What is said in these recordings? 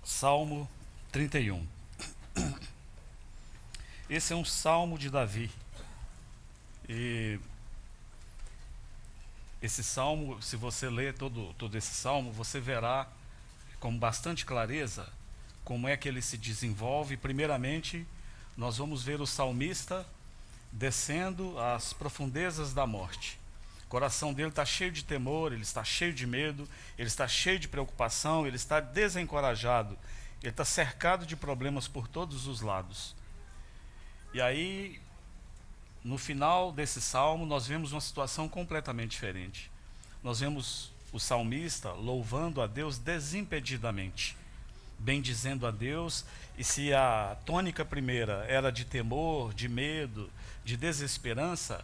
Salmo 31. Esse é um salmo de Davi. E esse salmo, se você ler todo esse salmo, você verá com bastante clareza como é que ele se desenvolve. Primeiramente, nós vamos ver o salmista descendo às profundezas da morte. O coração dele está cheio de temor, ele está cheio de medo, ele está cheio de preocupação, ele está desencorajado, ele está cercado de problemas por todos os lados. E aí, no final desse salmo, nós vemos uma situação completamente diferente. Nós vemos o salmista louvando a Deus desimpedidamente, bendizendo a Deus. E se a tônica primeira era de temor, de medo, de desesperança,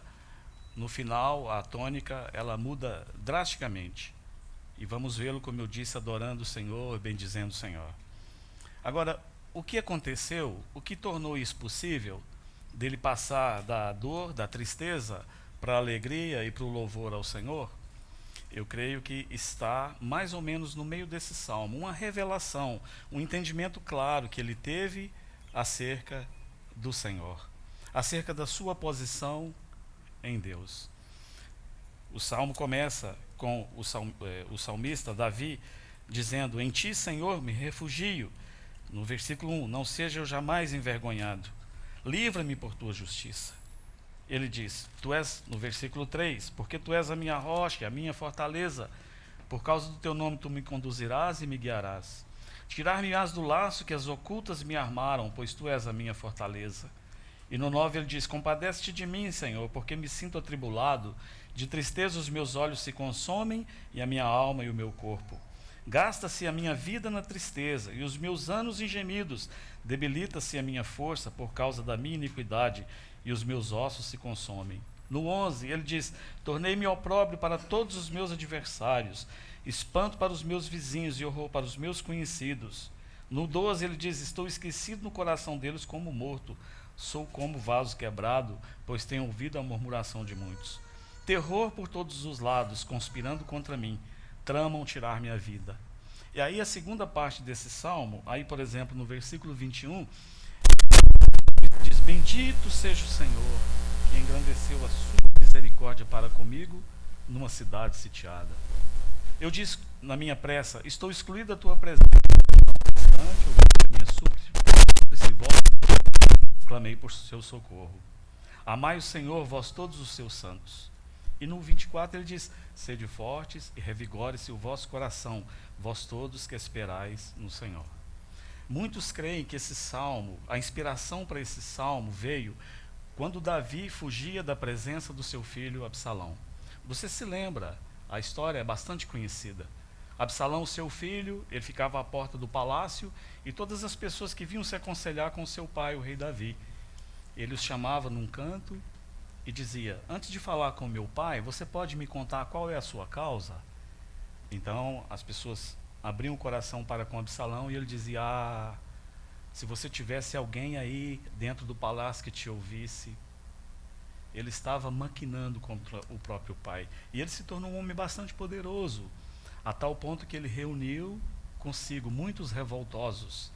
no final a tônica ela muda drasticamente. E vamos vê-lo, como eu disse, adorando o Senhor, bendizendo o Senhor. Agora, o que aconteceu, o que tornou isso possível, dele passar da dor, da tristeza, para a alegria e para o louvor ao Senhor? Eu creio que está mais ou menos no meio desse salmo, uma revelação, um entendimento claro que ele teve acerca do Senhor, acerca da sua posição em Deus. O salmo começa com o salmista Davi dizendo: em ti, Senhor, me refugio. No versículo 1, não seja eu jamais envergonhado, livra-me por tua justiça. Ele diz, tu és, no versículo 3, porque tu és a minha rocha, a minha fortaleza, por causa do teu nome tu me conduzirás e me guiarás. Tirar-me-ás do laço que as ocultas me armaram, pois tu és a minha fortaleza. E no 9 ele diz, compadece-te de mim, Senhor, porque me sinto atribulado, de tristeza os meus olhos se consomem, e a minha alma e o meu corpo. Gasta-se a minha vida na tristeza, e os meus anos em gemidos, debilita-se a minha força por causa da minha iniquidade, e os meus ossos se consomem. No 11 ele diz, tornei-me opróbrio para todos os meus adversários, espanto para os meus vizinhos e horror para os meus conhecidos. No 12 ele diz, estou esquecido no coração deles como morto, sou como vaso quebrado, pois tenho ouvido a murmuração de muitos. Terror por todos os lados, conspirando contra mim, tramam tirar minha vida. E aí a segunda parte desse salmo, aí por exemplo no versículo 21, diz, bendito seja o Senhor, que engrandeceu a sua misericórdia para comigo, numa cidade sitiada. Eu disse na minha pressa, estou excluído da tua presença, obstante, ouvi minha súplice, clamei por seu socorro. Amai o Senhor, vós todos os seus santos. E no 24 ele diz, sede fortes e revigore-se o vosso coração, vós todos que esperais no Senhor. Muitos creem que esse salmo, a inspiração para esse salmo veio quando Davi fugia da presença do seu filho Absalão. Você se lembra, a história é bastante conhecida. Absalão, seu filho, ele ficava à porta do palácio e todas as pessoas que vinham se aconselhar com seu pai, o rei Davi, ele os chamava num canto e dizia, antes de falar com meu pai, você pode me contar qual é a sua causa? Então as pessoas abriam o coração para com Absalão e ele dizia, se você tivesse alguém aí dentro do palácio que te ouvisse. Ele estava maquinando contra o próprio pai. E ele se tornou um homem bastante poderoso, a tal ponto que ele reuniu consigo muitos revoltosos.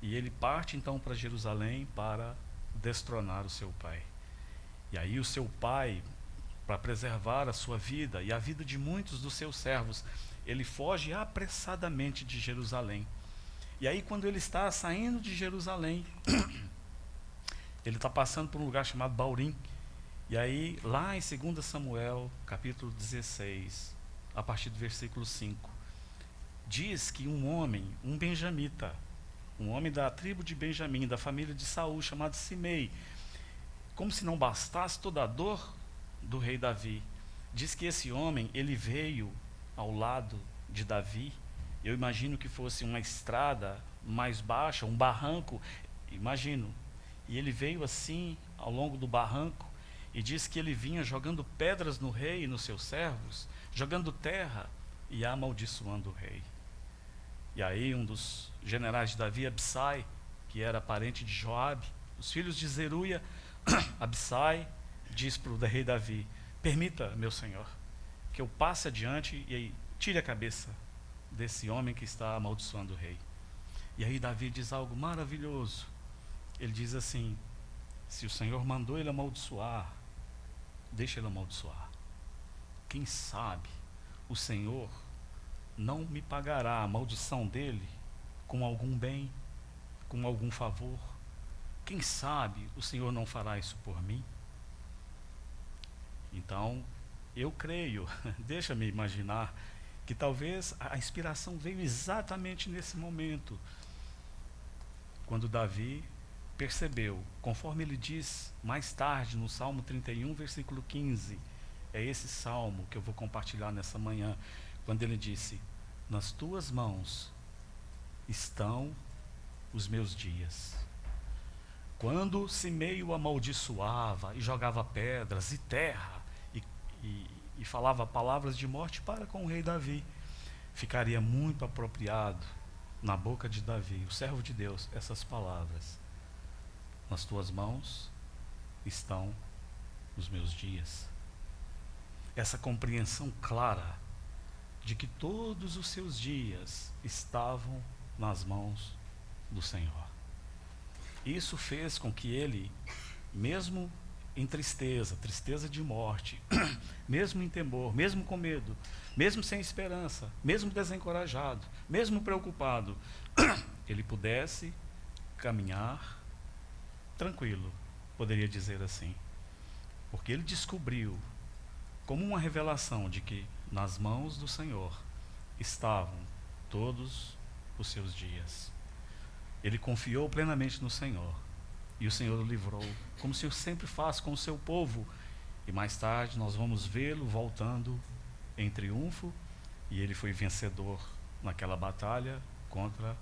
E ele parte então para Jerusalém para destronar o seu pai. E aí o seu pai, para preservar a sua vida e a vida de muitos dos seus servos, ele foge apressadamente de Jerusalém. E aí quando ele está saindo de Jerusalém, ele está passando por um lugar chamado Baurim. E aí lá em 2 Samuel, capítulo 16, a partir do versículo 5, diz que um homem, um benjamita, um homem da tribo de Benjamim, da família de Saul, chamado Simei, como se não bastasse toda a dor do rei Davi, diz que esse homem, ele veio ao lado de Davi, eu imagino que fosse uma estrada mais baixa, um barranco, imagino, e ele veio assim, ao longo do barranco, e diz que ele vinha jogando pedras no rei e nos seus servos, jogando terra e amaldiçoando o rei. E aí um dos generais de Davi, Absai, que era parente de Joabe, os filhos de Zeruia, Absai diz para o rei Davi, permita, meu senhor, que eu passe adiante e tire a cabeça desse homem que está amaldiçoando o rei. E aí Davi diz algo maravilhoso. Ele diz assim: se o Senhor mandou ele amaldiçoar, deixa ele amaldiçoar. Quem sabe o Senhor não me pagará a maldição dele com algum bem, com algum favor. Quem sabe o Senhor não fará isso por mim? Então, eu creio, deixa-me imaginar, que talvez a inspiração veio exatamente nesse momento, quando Davi percebeu, conforme ele diz mais tarde no Salmo 31, versículo 15, é esse salmo que eu vou compartilhar nessa manhã, quando ele disse: nas tuas mãos estão os meus dias. Quando Simei o amaldiçoava e jogava pedras e terra e falava palavras de morte para com o rei Davi, ficaria muito apropriado na boca de Davi, o servo de Deus, essas palavras: nas tuas mãos estão os meus dias. Essa compreensão clara de que todos os seus dias estavam nas mãos do Senhor. Isso fez com que ele, mesmo em tristeza de morte, mesmo em temor, mesmo com medo, mesmo sem esperança, mesmo desencorajado, mesmo preocupado, ele pudesse caminhar tranquilo, poderia dizer assim, porque ele descobriu, como uma revelação, de que nas mãos do Senhor estavam todos os seus dias. Ele confiou plenamente no Senhor, e o Senhor o livrou, como o Senhor sempre faz com o seu povo. E mais tarde nós vamos vê-lo voltando em triunfo, e ele foi vencedor naquela batalha contra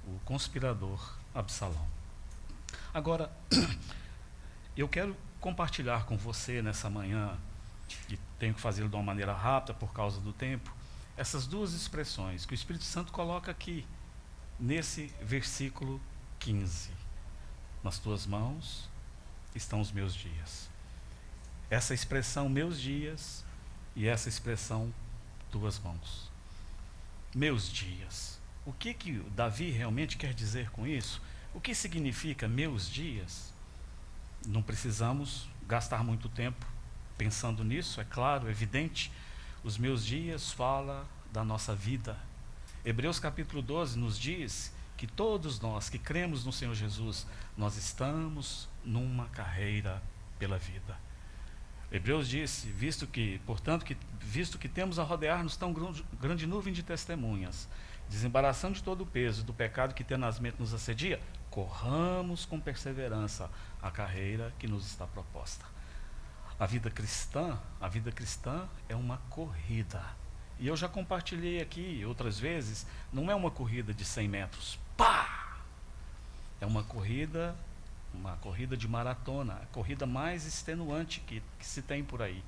o conspirador Absalão. Agora, eu quero compartilhar com você nessa manhã, e tenho que fazê-lo de uma maneira rápida por causa do tempo, essas duas expressões que o Espírito Santo coloca aqui, nesse versículo 15. Nas tuas mãos estão os meus dias. Essa expressão, meus dias, e essa expressão, tuas mãos. Meus dias. O que Davi realmente quer dizer com isso? O que significa meus dias? Não precisamos gastar muito tempo pensando nisso, é claro, é evidente. Os meus dias fala da nossa vida. Hebreus capítulo 12 nos diz que todos nós que cremos no Senhor Jesus, nós estamos numa carreira pela vida. Hebreus disse, visto que temos a rodear-nos tão grande nuvem de testemunhas, desembaraçando de todo o peso do pecado que tenazmente nos assedia, corramos com perseverança a carreira que nos está proposta. A vida cristã é uma corrida. E eu já compartilhei aqui outras vezes, não é uma corrida de 100 metros, pá! É uma corrida de maratona, a corrida mais extenuante que se tem por aí.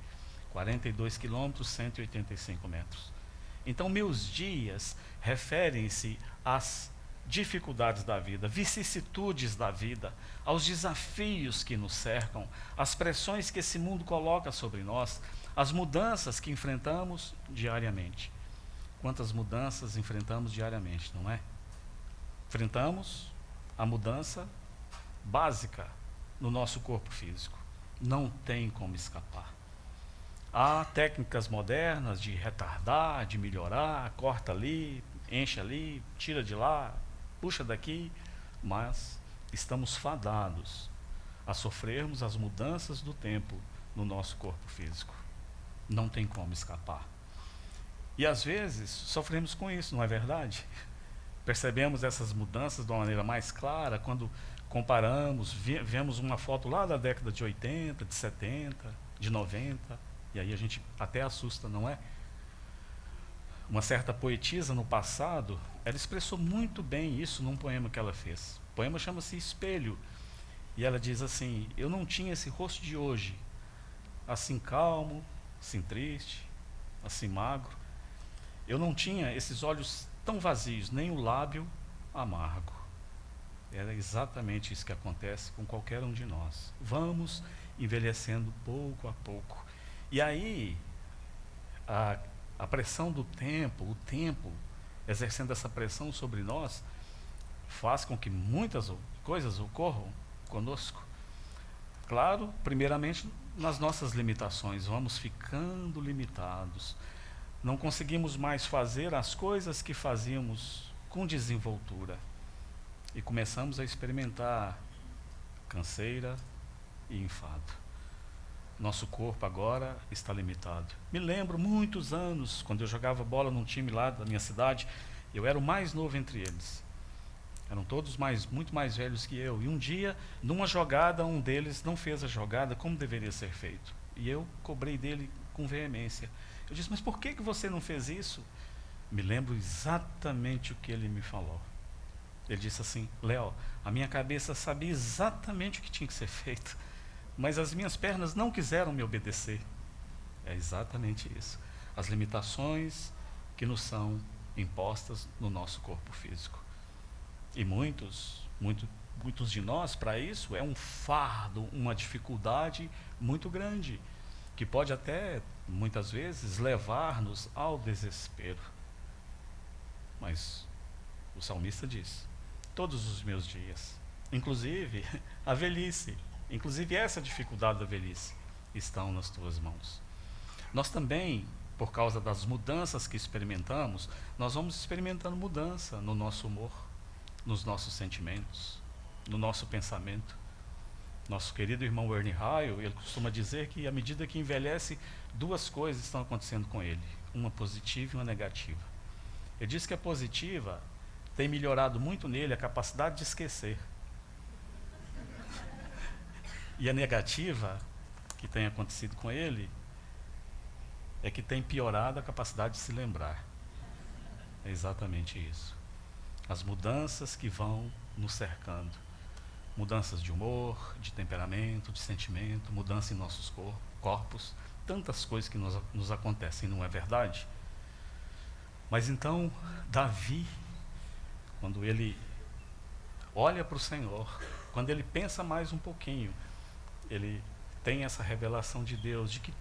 42 quilômetros, 185 metros. Então, meus dias referem-se às dificuldades da vida, vicissitudes da vida, aos desafios que nos cercam, às pressões que esse mundo coloca sobre nós, as mudanças que enfrentamos diariamente. Quantas mudanças enfrentamos diariamente, não é? Enfrentamos a mudança básica no nosso corpo físico. Não tem como escapar. Há técnicas modernas de retardar, de melhorar, corta ali, enche ali, tira de lá, puxa daqui, mas estamos fadados a sofrermos as mudanças do tempo no nosso corpo físico. Não tem como escapar. E às vezes sofremos com isso, não é verdade? Percebemos essas mudanças de uma maneira mais clara quando comparamos, vemos uma foto lá da década de 80, de 70, de 90, e aí a gente até assusta, não é? Uma certa poetisa no passado, ela expressou muito bem isso num poema que ela fez. O poema chama-se Espelho, e ela diz assim: eu não tinha esse rosto de hoje, assim calmo, assim triste, assim magro. Eu não tinha esses olhos tão vazios, nem o lábio amargo. Era exatamente isso que acontece com qualquer um de nós. Vamos envelhecendo pouco a pouco. E aí, a pressão do tempo, o tempo, exercendo essa pressão sobre nós, faz com que muitas coisas ocorram conosco. Claro, primeiramente nas nossas limitações, vamos ficando limitados. Não conseguimos mais fazer as coisas que fazíamos com desenvoltura. E começamos a experimentar canseira e enfado. Nosso corpo agora está limitado. Me lembro muitos anos, quando eu jogava bola num time lá da minha cidade, eu era o mais novo entre eles. Eram todos muito mais velhos que eu. E um dia, numa jogada, um deles não fez a jogada como deveria ser feito. E eu cobrei dele com veemência. Eu disse, mas por que você não fez isso? Me lembro exatamente o que ele me falou. Ele disse assim, Léo, a minha cabeça sabia exatamente o que tinha que ser feito, mas as minhas pernas não quiseram me obedecer. É exatamente isso. As limitações que nos são impostas no nosso corpo físico. E muitos de nós, para isso, é um fardo, uma dificuldade muito grande, que pode até, muitas vezes, levar-nos ao desespero. Mas o salmista diz, todos os meus dias, inclusive a velhice, inclusive essa dificuldade da velhice, estão nas tuas mãos. Nós também, por causa das mudanças que experimentamos, nós vamos experimentando mudança no nosso humor, nos nossos sentimentos, no nosso pensamento. Nosso querido irmão Ernie Hyle, ele costuma dizer que à medida que envelhece, duas coisas estão acontecendo com ele, uma positiva e uma negativa. Ele diz que a positiva tem melhorado muito nele a capacidade de esquecer. E a negativa, que tem acontecido com ele, é que tem piorado a capacidade de se lembrar. É exatamente isso. As mudanças que vão nos cercando. Mudanças de humor, de temperamento, de sentimento, mudança em nossos corpos, tantas coisas que nos acontecem, não é verdade? Mas então, Davi, quando ele olha para o Senhor, quando ele pensa mais um pouquinho, ele tem essa revelação de Deus, de que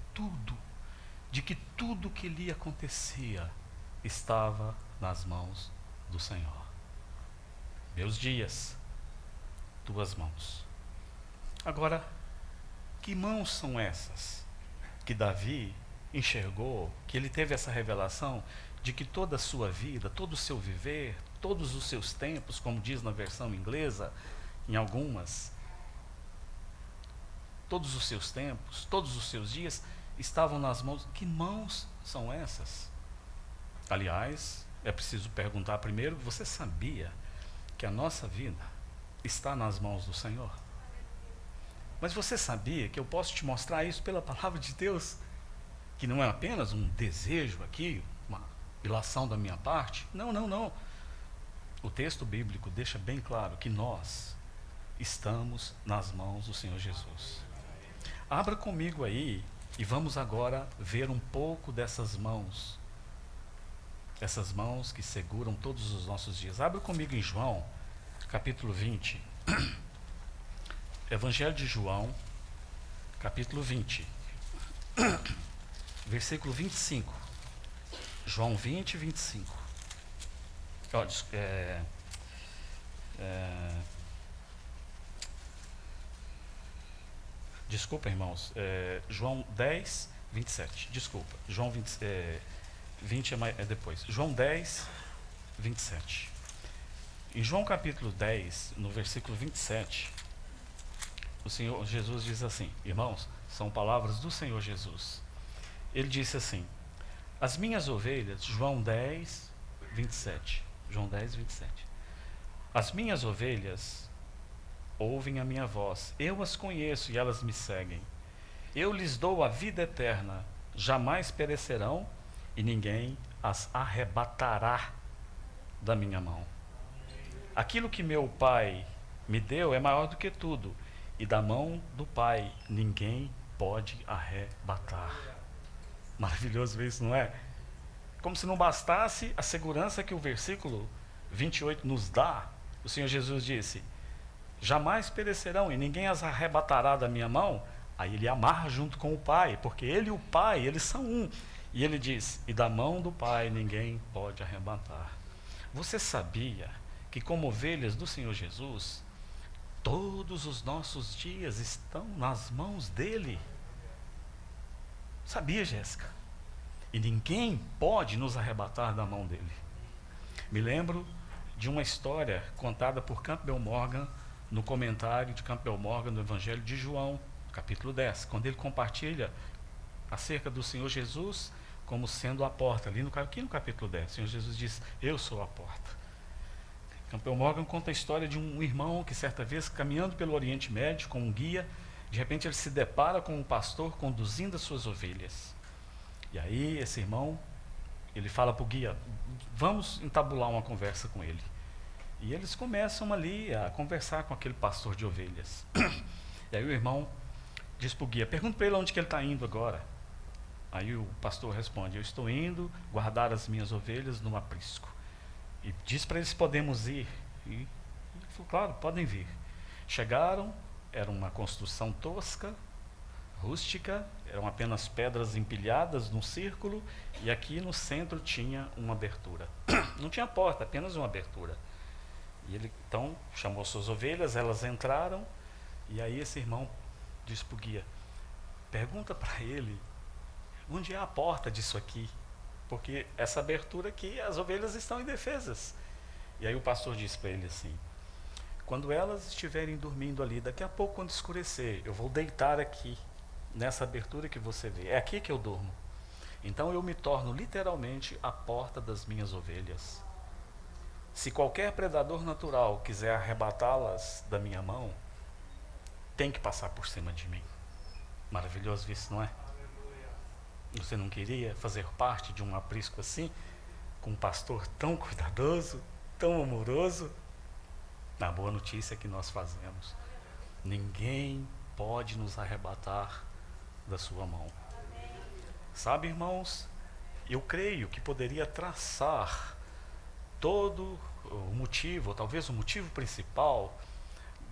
tudo que lhe acontecia estava nas mãos do Senhor. Meus dias, tuas mãos. Agora, que mãos são essas que Davi enxergou, que ele teve essa revelação de que toda a sua vida, todo o seu viver, todos os seus tempos, como diz na versão inglesa, em algumas, todos os seus tempos, todos os seus dias estavam nas mãos. Que mãos são essas? Aliás, é preciso perguntar primeiro, você sabia que a nossa vida está nas mãos do Senhor? Mas você sabia que eu posso te mostrar isso pela palavra de Deus? Que não é apenas um desejo aqui, uma ilação da minha parte? Não. O texto bíblico deixa bem claro que nós estamos nas mãos do Senhor Jesus. Abra comigo aí e vamos agora ver um pouco dessas mãos. Essas mãos que seguram todos os nossos dias. Abra comigo em João, capítulo 20. Evangelho de João, capítulo 20. Versículo 25. João 20, 25. Desculpa, irmãos. João 10, 27. Desculpa. João 20 é depois. João 10, 27. Em João capítulo 10, no versículo 27, o Senhor Jesus diz assim, irmãos, são palavras do Senhor Jesus. Ele disse assim, as minhas ovelhas, João 10, 27. João 10, 27. As minhas ovelhas ouvem a minha voz, eu as conheço e elas me seguem. Eu lhes dou a vida eterna, jamais perecerão e ninguém as arrebatará da minha mão. Aquilo que meu Pai me deu é maior do que tudo, e da mão do Pai ninguém pode arrebatar. Maravilhoso isso, não é? Como se não bastasse a segurança que o versículo 28 nos dá, o Senhor Jesus disse, jamais perecerão e ninguém as arrebatará da minha mão. Aí ele amarra junto com o Pai, porque ele e o Pai, eles são um. E ele diz, e da mão do Pai ninguém pode arrebatar. Você sabia que, como ovelhas do Senhor Jesus, todos os nossos dias estão nas mãos dele. Sabia, Jéssica? E ninguém pode nos arrebatar da mão dele. Me lembro de uma história contada por Campbell Morgan no comentário de Campbell Morgan no Evangelho de João, capítulo 10, quando ele compartilha acerca do Senhor Jesus como sendo a porta. Aqui no capítulo 10, o Senhor Jesus diz: eu sou a porta. Campbell Morgan conta a história de um irmão que, certa vez, caminhando pelo Oriente Médio com um guia, de repente ele se depara com um pastor conduzindo as suas ovelhas. E aí esse irmão, ele fala para o guia: vamos entabular uma conversa com ele. E eles começam ali a conversar com aquele pastor de ovelhas. E aí o irmão diz para o guia: pergunta para ele onde que ele está indo agora. Aí o pastor responde: eu estou indo guardar as minhas ovelhas no aprisco. E diz para eles se podemos ir. E ele falou: claro, podem vir. Chegaram, era uma construção tosca, rústica, eram apenas pedras empilhadas num círculo, e aqui no centro tinha uma abertura. Não tinha porta, apenas uma abertura. E ele então chamou suas ovelhas, elas entraram, e aí esse irmão disse para o guia: pergunta para ele onde é a porta disso aqui, porque essa abertura aqui, as ovelhas estão indefesas. E aí o pastor disse para ele assim: quando elas estiverem dormindo ali, daqui a pouco, quando escurecer, eu vou deitar aqui, nessa abertura que você vê, é aqui que eu durmo. Então eu me torno literalmente a porta das minhas ovelhas. Se qualquer predador natural quiser arrebatá-las da minha mão, tem que passar por cima de mim. Maravilhoso isso, não é? Você não queria fazer parte de um aprisco assim, com um pastor tão cuidadoso, tão amoroso? A boa notícia é que nós fazemos. Ninguém pode nos arrebatar da sua mão. Sabe, irmãos, eu creio que poderia traçar todo o motivo, ou talvez o motivo principal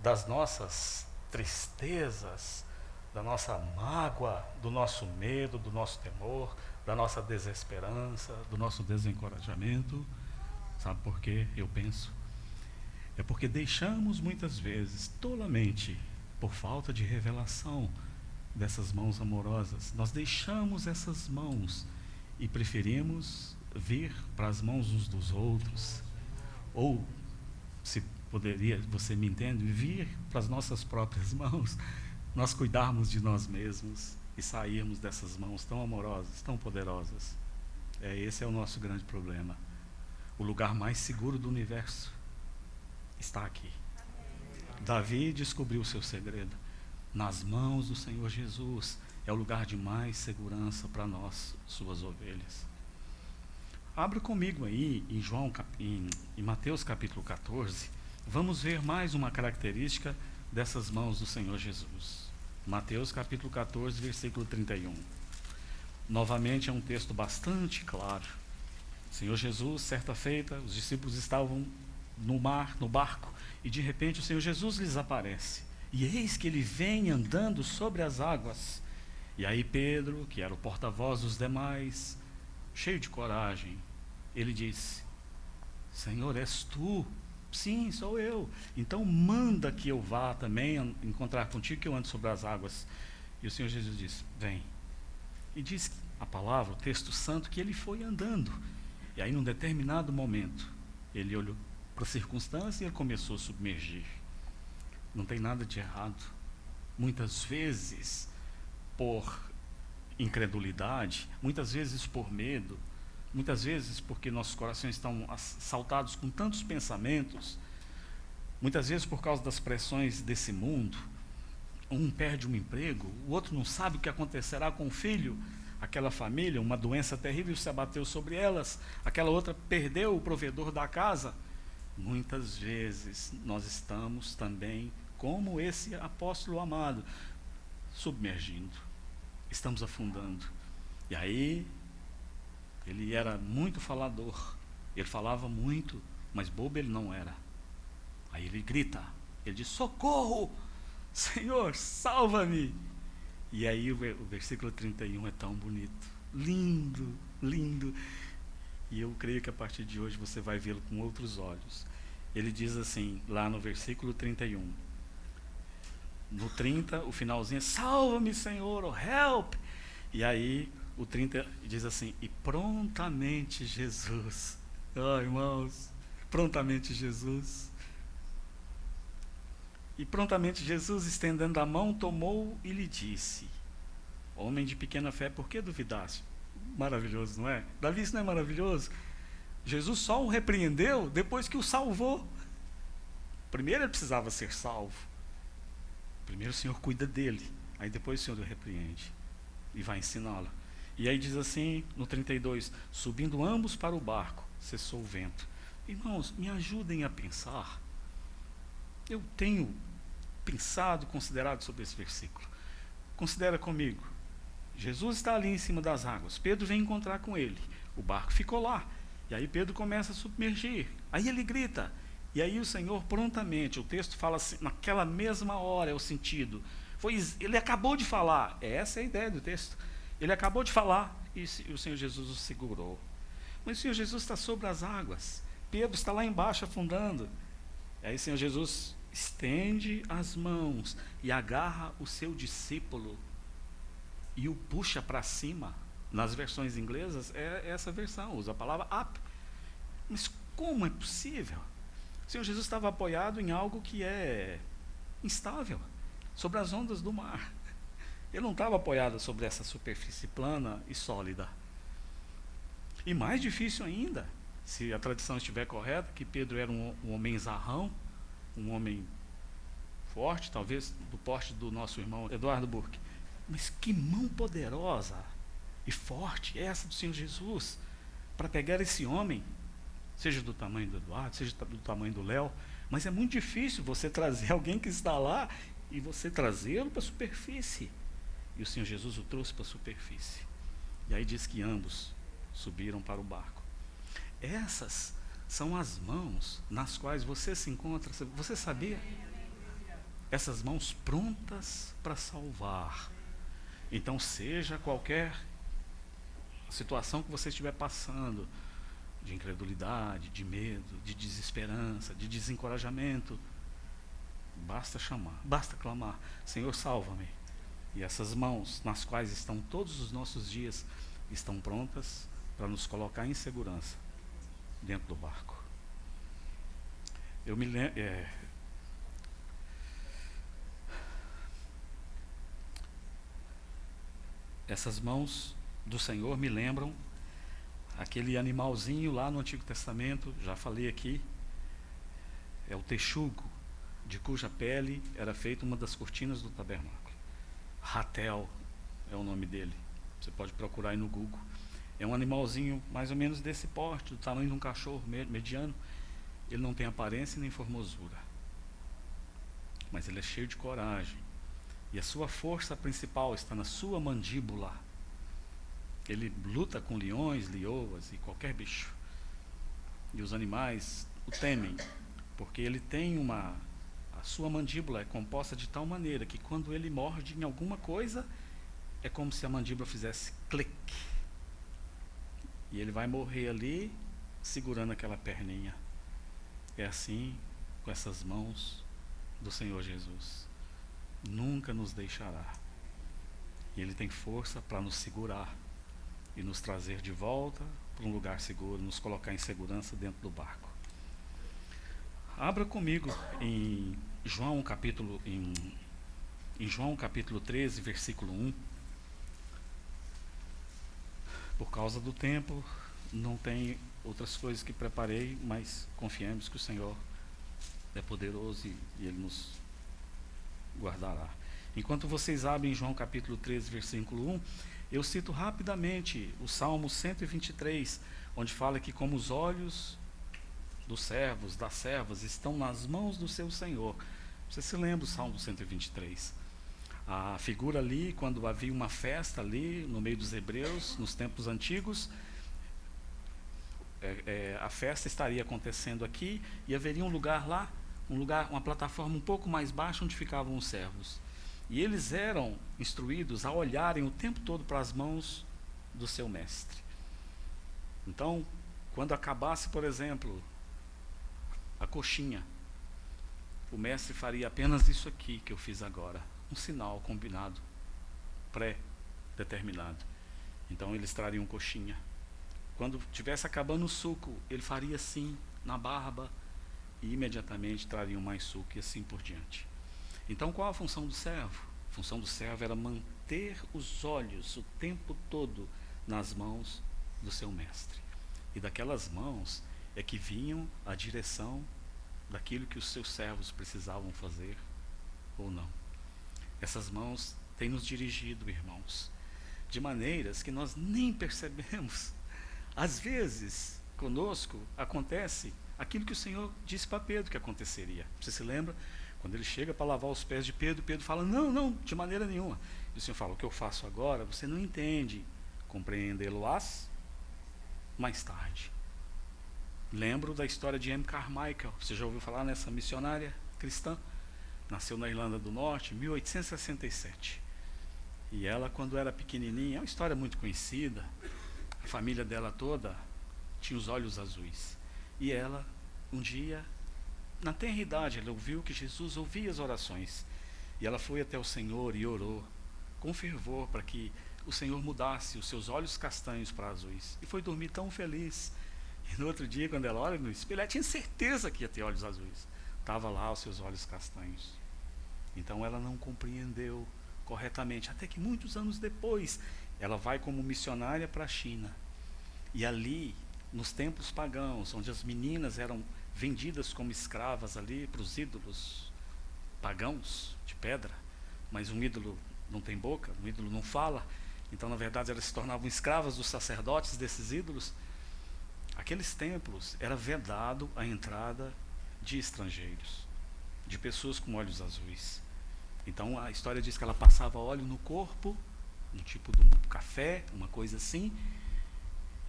das nossas tristezas, da nossa mágoa, do nosso medo, do nosso temor, da nossa desesperança, do nosso desencorajamento. Sabe por quê? Eu penso. É porque deixamos muitas vezes, tolamente, por falta de revelação dessas mãos amorosas, nós deixamos essas mãos e preferimos vir para as mãos uns dos outros, ou, se poderia, você me entende, vir para as nossas próprias mãos, nós cuidarmos de nós mesmos e sairmos dessas mãos tão amorosas, tão poderosas. Esse é o nosso grande problema. O lugar mais seguro do universo está aqui. Davi descobriu o seu segredo. Nas mãos do Senhor Jesus é o lugar de mais segurança para nós, suas ovelhas. Abra comigo aí em Mateus capítulo 14. Vamos ver mais uma característica dessas mãos do Senhor Jesus. Mateus capítulo 14, versículo 31. Novamente é um texto bastante claro. O Senhor Jesus, certa feita, os discípulos estavam no mar, no barco, e de repente o Senhor Jesus lhes aparece. E eis que ele vem andando sobre as águas. E aí Pedro, que era o porta-voz dos demais, cheio de coragem, ele disse: Senhor, és tu? Sim, sou eu. Então manda que eu vá também encontrar contigo, que eu ando sobre as águas. E o Senhor Jesus disse: vem. E diz a palavra, o texto santo, que ele foi andando. E aí num determinado momento, ele olhou para a circunstância e ele começou a submergir. Não tem nada de errado. Muitas vezes por incredulidade, muitas vezes por medo, muitas vezes porque nossos corações estão assaltados com tantos pensamentos, muitas vezes por causa das pressões desse mundo, um perde um emprego, o outro não sabe o que acontecerá com o filho, aquela família, uma doença terrível se abateu sobre elas, aquela outra perdeu o provedor da casa. Muitas vezes nós estamos também, como esse apóstolo amado, submergindo, estamos afundando. E aí, ele era muito falador, ele falava muito, mas bobo ele não era. Aí ele grita, ele diz: socorro, Senhor, salva-me. E aí o versículo 31 é tão bonito, lindo, lindo. E eu creio que a partir de hoje você vai vê-lo com outros olhos. Ele diz assim, lá no versículo 31. No 30, o finalzinho é: salva-me, Senhor, oh help. E aí, o 30 diz assim: e prontamente Jesus. Oh, irmãos, prontamente Jesus. E prontamente Jesus, estendendo a mão, tomou e lhe disse: homem de pequena fé, por que duvidaste? Maravilhoso, não é? Davi, isso não é maravilhoso? Jesus só o repreendeu depois que o salvou. Primeiro ele precisava ser salvo. Primeiro o Senhor cuida dele. Aí depois o Senhor o repreende e vai ensiná-lo. E aí diz assim, no 32, subindo ambos para o barco, cessou o vento. Irmãos, me ajudem a pensar. Eu tenho pensado, considerado sobre esse versículo. Considera comigo. Jesus está ali em cima das águas. Pedro vem encontrar com ele. O barco ficou lá. E aí Pedro começa a submergir. Aí ele grita. E aí o Senhor prontamente, o texto fala assim, naquela mesma hora é o sentido. Ele acabou de falar. Essa é a ideia do texto. Ele acabou de falar e o Senhor Jesus o segurou. Mas o Senhor Jesus está sobre as águas. Pedro está lá embaixo afundando. E aí o Senhor Jesus estende as mãos e agarra o seu discípulo e o puxa para cima. Nas versões inglesas é essa versão, usa a palavra up. Mas como é possível? O Senhor Jesus estava apoiado em algo que é instável, sobre as ondas do mar. Ele não estava apoiado sobre essa superfície plana e sólida. E mais difícil ainda, se a tradição estiver correta, que Pedro era um homem zarrão, um homem forte, talvez do porte do nosso irmão Eduardo Burke. Mas que mão poderosa e forte é essa do Senhor Jesus para pegar esse homem, seja do tamanho do Eduardo, seja do tamanho do Léo. Mas é muito difícil você trazer alguém que está lá e você trazê-lo para a superfície. E o Senhor Jesus o trouxe para a superfície. E aí diz que ambos subiram para o barco. Essas são as mãos nas quais você se encontra. Você sabia? Essas mãos prontas para salvar. Então, seja qualquer situação que você estiver passando, de incredulidade, de medo, de desesperança, de desencorajamento, basta chamar, basta clamar: Senhor, salva-me. E essas mãos, nas quais estão todos os nossos dias, estão prontas para nos colocar em segurança dentro do barco. Eu me lembro, essas mãos do Senhor me lembram aquele animalzinho lá no Antigo Testamento, já falei aqui, é o texugo, de cuja pele era feita uma das cortinas do tabernáculo. Ratel é o nome dele, você pode procurar aí no Google. É um animalzinho mais ou menos desse porte, do tamanho de um cachorro mediano. Ele não tem aparência nem formosura, mas ele é cheio de coragem, e a sua força principal está na sua mandíbula. Ele luta com leões, leoas e qualquer bicho, e os animais o temem, porque ele tem a sua mandíbula é composta de tal maneira que quando ele morde em alguma coisa, é como se a mandíbula fizesse clique, e ele vai morrer ali segurando aquela perninha. É assim com essas mãos do Senhor Jesus. Nunca nos deixará. E Ele tem força para nos segurar e nos trazer de volta para um lugar seguro, nos colocar em segurança dentro do barco. Abra comigo em João capítulo 13, versículo 1. Por causa do tempo, não tem outras coisas que preparei, mas confiemos que o Senhor é poderoso e Ele nos guardará. Enquanto vocês abrem João capítulo 13, versículo 1, eu cito rapidamente o Salmo 123, onde fala que como os olhos dos servos, das servas, estão nas mãos do seu Senhor. Você se lembra do Salmo 123? A figura ali, quando havia uma festa ali, no meio dos hebreus, nos tempos antigos, a festa estaria acontecendo aqui, e haveria um lugar lá, uma plataforma um pouco mais baixa, onde ficavam os servos. E eles eram instruídos a olharem o tempo todo para as mãos do seu mestre. Então, quando acabasse, por exemplo, a coxinha. O mestre faria apenas isso aqui que eu fiz agora, um sinal combinado, pré-determinado. Então eles trariam coxinha. Quando tivesse acabando o suco, ele faria assim na barba e imediatamente trariam mais suco e assim por diante. Então qual a função do servo? A função do servo era manter os olhos o tempo todo nas mãos do seu mestre. E daquelas mãos é que vinham a direção daquilo que os seus servos precisavam fazer ou não. Essas mãos têm nos dirigido, irmãos, de maneiras que nós nem percebemos. Às vezes, conosco acontece aquilo que o Senhor disse para Pedro que aconteceria. Você se lembra? Quando ele chega para lavar os pés de Pedro, Pedro fala, não, não, de maneira nenhuma. E o Senhor fala, o que eu faço agora, você não entende. Compreendê-lo-ás mais tarde. Lembro da história de M. Carmichael. Você já ouviu falar nessa missionária cristã? Nasceu na Irlanda do Norte, em 1867. E ela, quando era pequenininha, é uma história muito conhecida. A família dela toda tinha os olhos azuis. E ela, um dia, na tenra idade, ela ouviu que Jesus ouvia as orações. E ela foi até o Senhor e orou com fervor para que o Senhor mudasse os seus olhos castanhos para azuis. E foi dormir tão feliz. E no outro dia, quando ela olha no espelho, ela tinha certeza que ia ter olhos azuis. Estava lá os seus olhos castanhos. Então ela não compreendeu corretamente. Até que muitos anos depois, ela vai como missionária para a China. E ali, nos templos pagãos, onde as meninas eram vendidas como escravas ali para os ídolos pagãos de pedra, mas um ídolo não tem boca, um ídolo não fala, então na verdade elas se tornavam escravas dos sacerdotes desses ídolos. Aqueles templos era vedado a entrada de estrangeiros, de pessoas com olhos azuis. Então a história diz que ela passava óleo no corpo, um tipo de um café, uma coisa assim,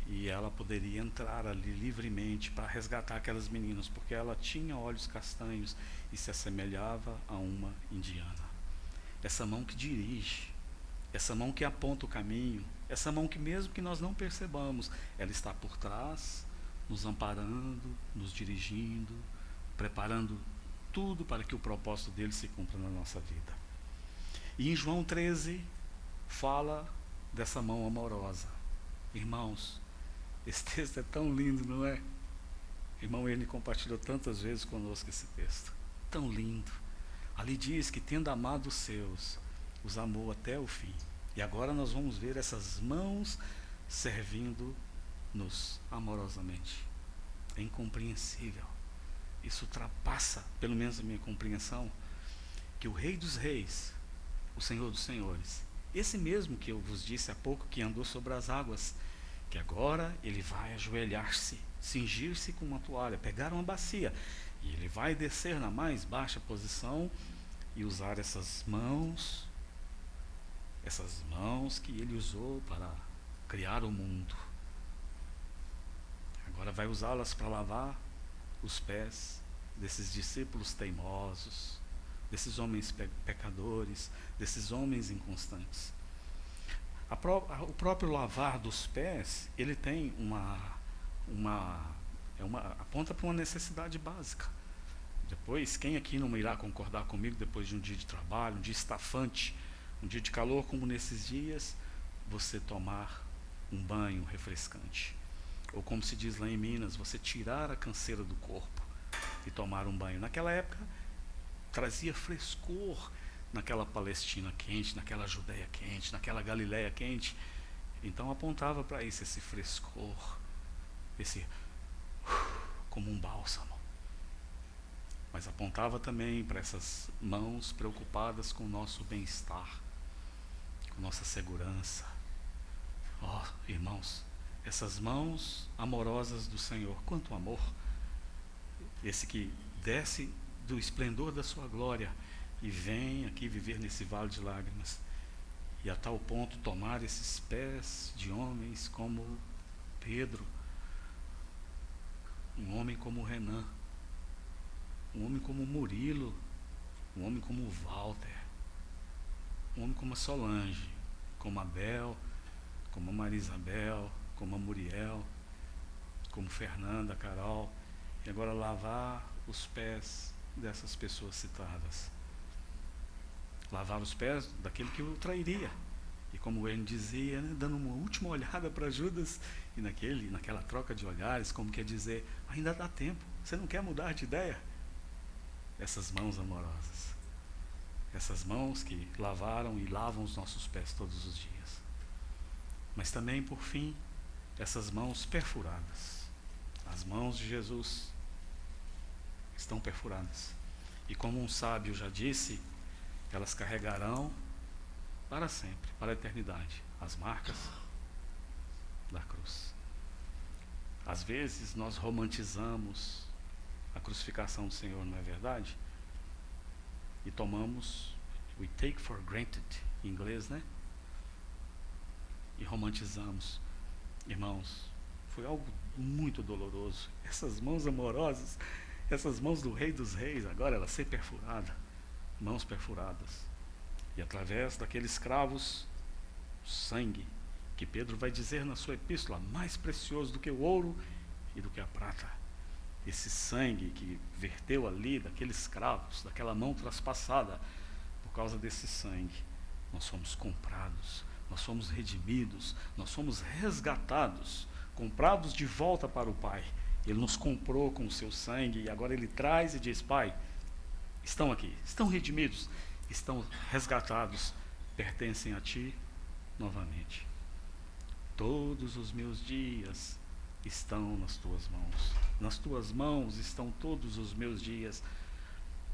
e ela poderia entrar ali livremente para resgatar aquelas meninas, porque ela tinha olhos castanhos e se assemelhava a uma indiana. Essa mão que dirige, essa mão que aponta o caminho, essa mão que mesmo que nós não percebamos, ela está por trás, nos amparando, nos dirigindo, preparando tudo para que o propósito dele se cumpra na nossa vida. E em João 13, fala dessa mão amorosa. Irmãos, esse texto é tão lindo, não é? Irmão, ele compartilhou tantas vezes conosco esse texto. Tão lindo. Ali diz que, tendo amado os seus, os amou até o fim. E agora nós vamos ver essas mãos servindo-nos amorosamente. É incompreensível. Isso ultrapassa, pelo menos a minha compreensão, que o Rei dos Reis, o Senhor dos Senhores, esse mesmo que eu vos disse há pouco, que andou sobre as águas, que agora ele vai ajoelhar-se, cingir-se com uma toalha, pegar uma bacia, e ele vai descer na mais baixa posição e usar essas mãos que ele usou para criar o mundo. Agora vai usá-las para lavar os pés desses discípulos teimosos, desses homens pecadores, desses homens inconstantes. O próprio lavar dos pés, ele tem aponta para uma necessidade básica. Depois, quem aqui não irá concordar comigo, depois de um dia de trabalho, um dia estafante, um dia de calor como nesses dias, você tomar um banho refrescante? Ou como se diz lá em Minas, você tirar a canseira do corpo e tomar um banho. Naquela época, trazia frescor naquela Palestina quente, naquela Judéia quente, naquela Galiléia quente. Então apontava para isso, esse frescor, como um bálsamo. Mas apontava também para essas mãos preocupadas com o nosso bem-estar, com nossa segurança. Irmãos, essas mãos amorosas do Senhor, quanto amor! Esse que desce do esplendor da sua glória e vem aqui viver nesse vale de lágrimas, e a tal ponto tomar esses pés de homens como Pedro, um homem como Renan, um homem como Murilo, um homem como Walter, um homem como a Solange, como a Bel, como a Maria Isabel, como a Muriel, como Fernanda, Carol, e agora lavar os pés dessas pessoas citadas. Lavar os pés daquele que o trairia. E como ele dizia, né, dando uma última olhada para Judas, e naquela troca de olhares, como quer dizer, ainda dá tempo, você não quer mudar de ideia? Essas mãos amorosas, essas mãos que lavaram e lavam os nossos pés todos os dias. Mas também, por fim, essas mãos perfuradas. As mãos de Jesus estão perfuradas. E como um sábio já disse, elas carregarão para sempre, para a eternidade, as marcas da cruz. Às vezes nós romantizamos a crucificação do Senhor, não é verdade? E we take for granted, em inglês, né? E romantizamos. Irmãos, foi algo muito doloroso. Essas mãos amorosas, essas mãos do Rei dos Reis, agora ela ser perfurada, mãos perfuradas. E através daqueles cravos, sangue, que Pedro vai dizer na sua epístola, mais precioso do que o ouro e do que a prata. Esse sangue que verteu ali, daqueles cravos, daquela mão traspassada, por causa desse sangue, nós somos comprados, nós somos redimidos, nós somos resgatados, comprados de volta para o Pai. Ele nos comprou com o seu sangue e agora Ele traz e diz, Pai, estão aqui, estão redimidos, estão resgatados, pertencem a Ti novamente. Todos os meus dias estão nas Tuas mãos. Nas Tuas mãos estão todos os meus dias.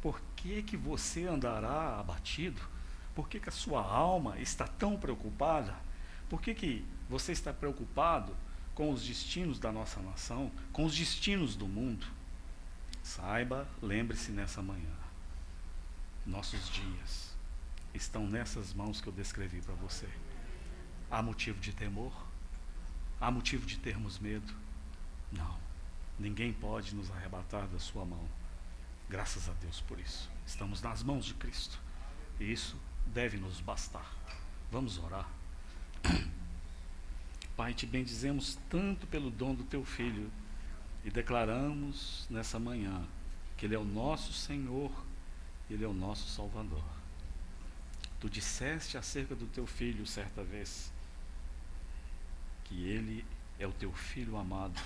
Por que que você andará abatido? Por que que a sua alma está tão preocupada? Por que que você está preocupado com os destinos da nossa nação, com os destinos do mundo? Saiba, lembre-se nessa manhã, nossos dias estão nessas mãos que eu descrevi para você. Há motivo de temor? Há motivo de termos medo? Não. Ninguém pode nos arrebatar da sua mão. Graças a Deus por isso. Estamos nas mãos de Cristo. E isso deve nos bastar. Vamos orar. Pai, te bendizemos tanto pelo dom do teu Filho e declaramos nessa manhã que Ele é o nosso Senhor, Ele é o nosso Salvador. Tu disseste acerca do teu Filho certa vez que Ele é o teu Filho amado,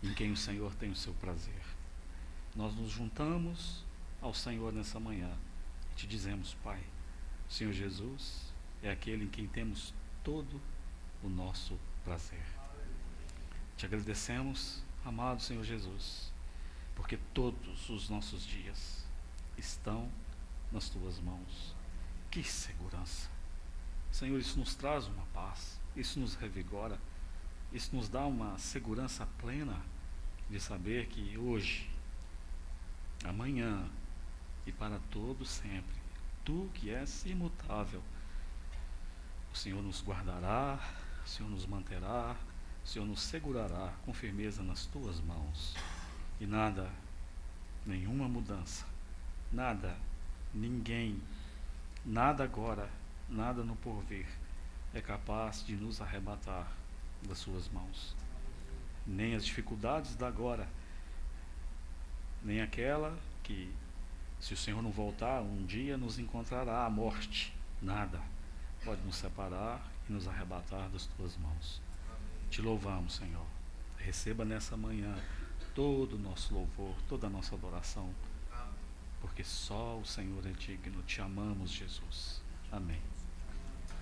em quem o Senhor tem o seu prazer. Nós nos juntamos ao Senhor nessa manhã e te dizemos, Pai, o Senhor Jesus é aquele em quem temos todo o nosso prazer. Te agradecemos, amado Senhor Jesus, porque todos os nossos dias estão nas tuas mãos. Que segurança! Senhor, isso nos traz uma paz, isso nos revigora, isso nos dá uma segurança plena de saber que hoje, amanhã e para todo sempre, Tu que és imutável, o Senhor nos guardará, o Senhor nos manterá, o Senhor nos segurará com firmeza nas Tuas mãos. E nada, nenhuma mudança, nada, ninguém, nada agora, nada no porvir é capaz de nos arrebatar das Suas mãos. Nem as dificuldades da agora, nem aquela que, se o Senhor não voltar, um dia nos encontrará a morte. Nada pode nos separar e nos arrebatar das Tuas mãos. Te louvamos, Senhor. Receba nessa manhã todo o nosso louvor, toda a nossa adoração, porque só o Senhor é digno. Te amamos, Jesus. Amém.